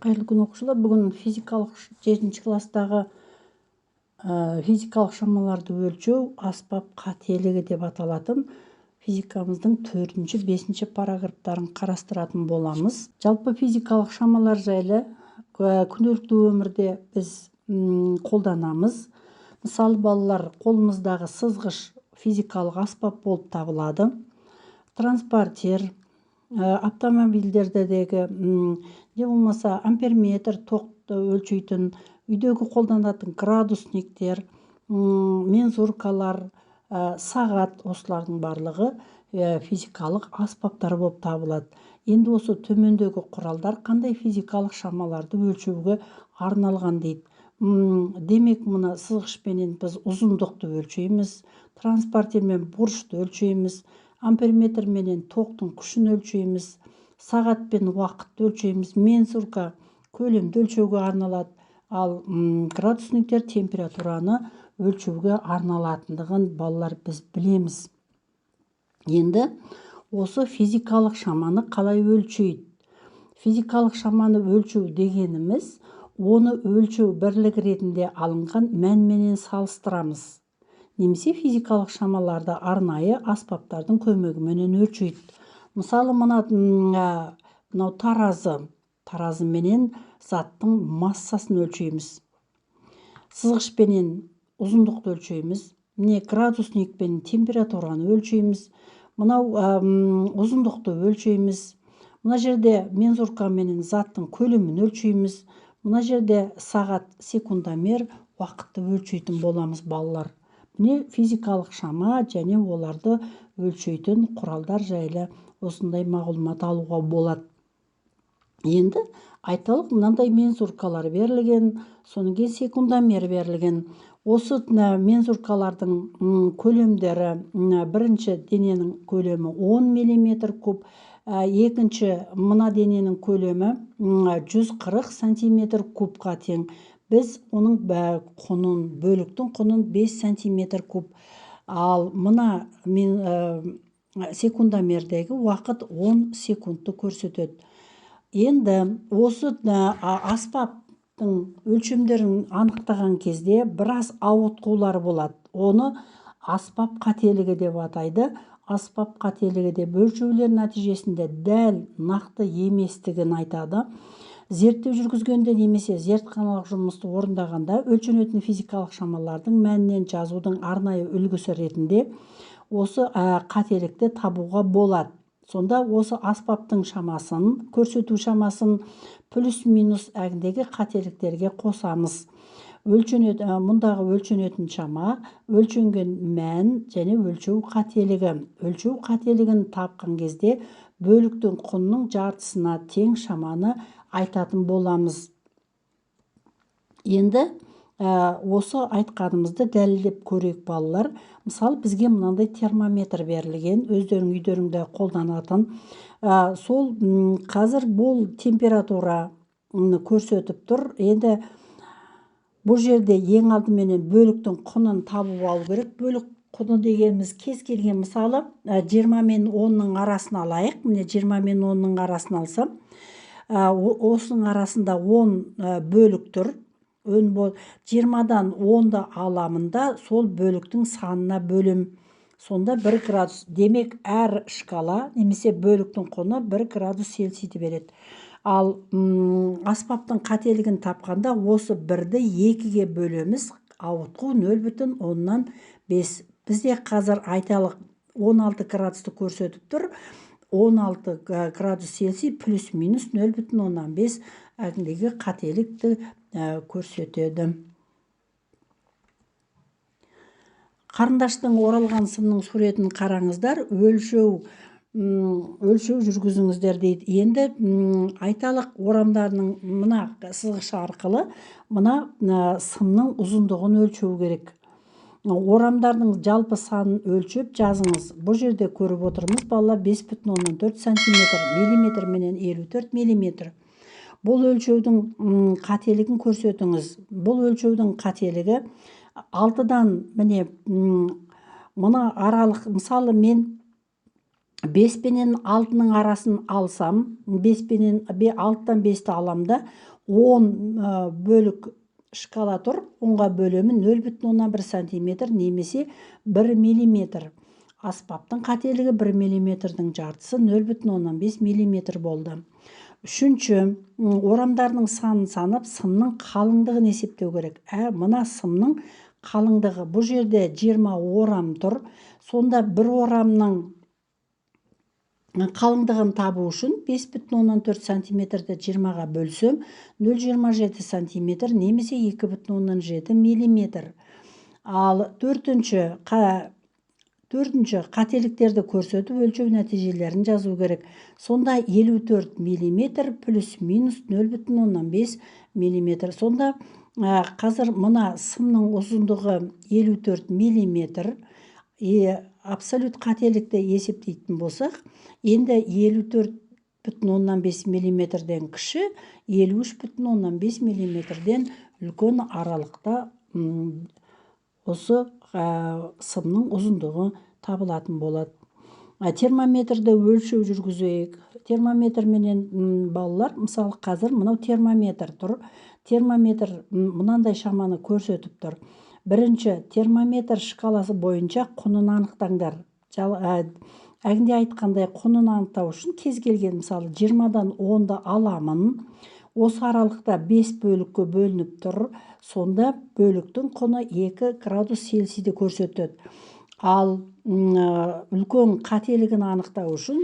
Қайырлы күн оқушылар. Бүгін физикалық 7 класстағы физикалық шамаларды өлчеу аспап қателігі деп аталатын физикамыздың 4-5 параграфтарын қарастыратын боламыз. Жалпы физикалық шамалар жайлы күнделікті өмірде біз қолданамыз. Мысалы, балалар қолымыздағы сызғыш физикалық аспап болып табылады. Транспортер, автомобильдердегі не болмаса амперметр, тоқты өлчейтін, үйдегі қолданатын градусниктер, мензуркалар, сағат, осылардың барлығы физикалық аспаптар болып табылады. Енді осы төмендегі құралдар қандай физикалық шамаларды өлчеуге арналған дейді. Демек, мына сызғышпенен біз ұзындықты өлчейміз, транспортермен бұрышты өлчейміз, амперметрменен тоқтың күшін өлчейміз, сағатпен уақытты өлчейміз, мензурка көлемді өлчеуге арналады, ал градусниктер температураны өлчеуге арналатындығын балалар біз білеміз. Енді осы физикалық шаманы қалай өлчейді? Физикалық шаманы өлчеу дегеніміз, оны өлчеу бірлік ретінде алынған мәнменен салыстырамыз. Немесе физикалық шамаларды арнайы аспаптардың көмегімен өлчейді. Мысалы, мынау таразыменен заттың массасын өлчейміз. Сызғышпенен ұзындықты өлчейміз. Міне градусникпен температураны өлчейміз. Мынау ұзындықты өлчейміз. Мына жерде мензуркаменен заттың көлемін өлчейміз. Мына жерде сағат, секундомер, уақытты өлчейтін боламыз балалар. Міне физикалық шама және оларды өлчейтін құралдар жайлы осындай мағлұмат алуға болады. Енді айталық, мынандай мензуркалар берілген, содан кейін секундомер берілген. Осы мензуркалардың көлемдері, бірінші дененің көлемі 10 мм куб, екінші мына дененің көлемі 140 см кубқа тең. Біз оның бөліктің құнын 5 см куб. Ал мына секундомердегі уақыт 10 секундты көрсетеді. Енді осы аспаптың өлшемдерін анықтаған кезде біраз ауытқулар болады. Оны аспап қателігі деп атайды. Аспап қателігі деп өлшеулер нәтижесінде дәл нақты еместігін айтады. Зерттеу жүргізгенде немесе зертханалық жұмысты орындағанда өлшенетін физикалық шамалардың мәнінен жазудың арнайы үлгісі ретінде осы қателікті табуға болады. Сонда осы аспаптың шамасын, көрсету шамасын плюс-минус әгіндегі қателіктерге қосамыз. Мұндағы өлшенетін шама, өлшенген мән және өлшеу қателігі. Өлшеу қателігін тапқан кезде бөліктің құнның жартысына тең шаманы айтатын боламыз. Енді осы айтқанымызды дәлелдеп көрейік балалар. Мысалы, бізге мынандай термометр берілген, өздеріңде қолданатын. Сол қазір бұл температура көрсетіп тұр. Енді бұл жерде ең алдыменен бөліктің құнын табып алу керек. Бөлік құны дегеніміз кез келген, мысалы 20 мен 10-ның арасын алайық. Міне 20 мен 10-ның арасын алсам, осының арасында 10 бөлік тұр. 20-дан 10-ды аламында сол бөліктің санына бөлім. Сонда 1 градус. Демек, әр шкала немесе бөліктің құны 1 градус Цельсийді береді. Ал аспаптың қателігін тапқанда осы 1-ді 2-ге бөлеміз. Ауытқу 0,5. Бізде қазір айталық 16 градусты көрсетіп тұр. 16 градус Цельсий плюс-минус 0,5 әгіндегі қателікті көрсетеді. Қарындаштың оралған сымның суретін қараңыздар, өлшеу жүргізіңіздер дейді. Енді айталық орамдарының мына сызғышы арқылы мына сымның ұзындығын өлшеу керек. Орамдардың жалпы санын өлшеп жазыңыз. Бұл жерде көріп отырмыз, балалар 5,4 см, миллиметр менен 54 миллиметр. Бұл өлшеудің қателігін көрсетіңіз. Бұл өлшеудің қателігі 6-дан, міне, мұна аралық, мысалы мен 5 пенен 6-ның арасын алсам, 6-дан 5-ті аламда, 10 бөлік шкала тұр. 10-ға бөлемін 0,1 сантиметр немесе 1 миллиметр. Аспаптың қателігі 1 миллиметрдің жартысы 0,5 миллиметр болды. Үшінші, орамдарының санын санап, сымның қалыңдығын есептеу керек. Мына сымның қалыңдығы, бұл жерде 20 орам тұр. Сонда бір орамның қалыңдығын табу үшін 5,4 сантиметрді 20-ға бөлсем 0,27 сантиметр немесе 2,7 миллиметр. Ал төртінші қателіктерді көрсетіп өлшеу нәтижелерін жазу керек. Сонда 54 миллиметр плюс минус 0,5 миллиметр. Сонда қазір мына сымның ұзындығы 54 миллиметр. Абсолют қателікті есептейтін болсақ, енді 54,5 миллиметрден кіші, 53,5 миллиметрден үлкен аралықта осы сымның ұзындығы табылатын болады. Термометрді өлшеу жүргізейік. Термометрменен балалар, мысалы қазір мынау термометр тұр. Термометр мынандай шаманы көрсетіп тұр. Бірінші, термометр шкаласы бойынша құнын анықтаңдар. Әгінде айтқандай құнын анықтау үшін кез келген, мысалы 20-дан 10-ды аламын. Осы аралықта 5 бөлікке бөлініп тұр. Сонда бөліктің құны 2 градус Цельсийді көрсетеді. Ал үлкен қателігін анықтау үшін,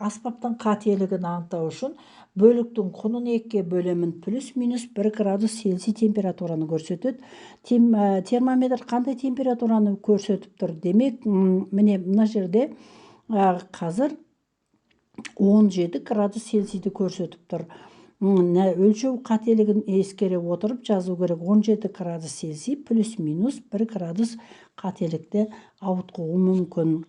аспаптың қателігін анықтау үшін бөліктің құнын 2-ге бөлемін, плюс-минус 1 градус Цельсий температураны көрсетеді. Термометр қандай температураны көрсетіп тұр? Демек, міне мына жерде қазір 17 градус Цельсийді көрсетіп тұр. Өлшеу қателігін ескере отырып жазу керек. 17 градус Цельсий плюс-минус 1 градус қателікті ауытқуы мүмкін.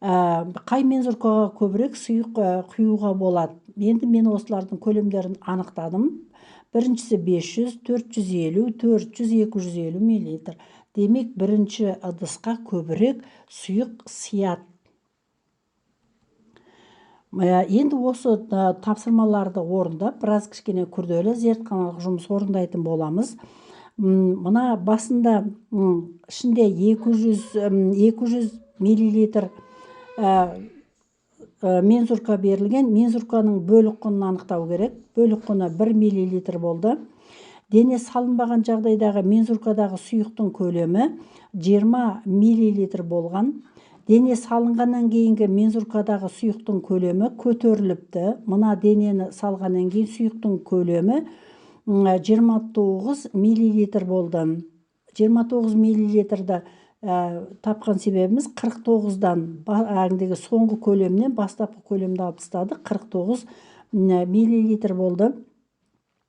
Қай мензуркаға көбірек сұйық құюға болады? Енді мен осылардың көлемдерін анықтадым. Біріншісі 500, 450, 400, 250 миллилитр. Демек, бірінші ыдысқа көбірек сұйық сияды. Енді осы тапсырмаларды орындап, біраз кішкене күрделі зертханалық жұмыс орындайтын боламыз. Мына басында ішінде 200 миллилитр мензурка берілген. Мензурканың бөлік құнын анықтау керек. Бөлік құны 1 миллилитр болды. Дене салынбаған жағдайдағы мензуркадағы сұйықтың көлемі 20 миллилитр болған. Дене салынғаннан кейінгі мензуркадағы сұйықтың көлемі көтеріліпті. Мына денені салғаннан кейін сұйықтың көлемі 29 миллилитр болды. 29 миллилитрді тапқан себебіміз 49-дан соңғы көлемнен бастапқы көлемді алып тастадық. 49 миллилитр болды.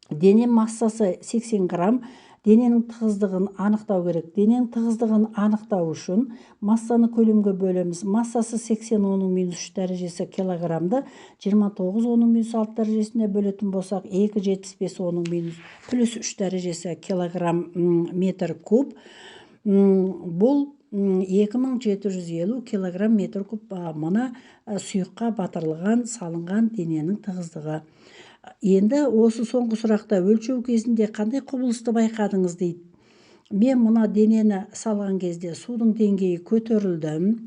Дене массасы 80 грамм. Дененің тығыздығын анықтау керек. Дененің тығыздығын анықтау үшін массаны көлемге бөлеміз. Массасы 80, оның минус 3 дәрежесі килограммды. 29, оның минус 6 дәрежесіне бөлетін болсақ, 2,75, оның минус плюс 3 дәрежесі килограмм метр куб. Бұл 2750 килограмм метр куб. Мына сұйыққа батырылған, салынған дененің тығыздығы. Енді осы соңғы сұрақта өлшеу кезінде қандай құбылысты байқадыңыз дейді. Мен мына денені салған кезде судың деңгейі көтерілді,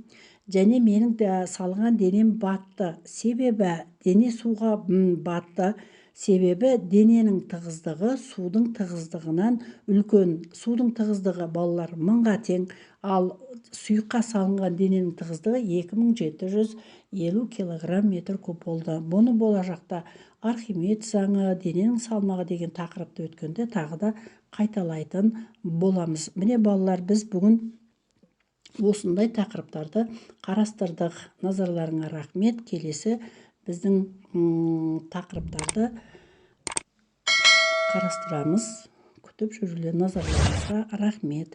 және менің салған денем батты. Себебі дене суға батты. Себебі дененің тығыздығы судың тығыздығынан үлкен. Судың тығыздығы балалар 1000-ға тең, ал сұйыққа салынған дененің тығыздығы 2750 килограмм метр куб болды. Бұны болашақта Архимед заңы, дененің салмағы деген тақырыпты өткенде тағы да қайталайтын боламыз. Міне балалар, біз бүгін осындай тақырыптарды қарастырдық. Назарларыңа рахмет. Келесі біздің тақырыптарды қарастырамыз. Күтіп жүрулер, назарларыңызға рахмет.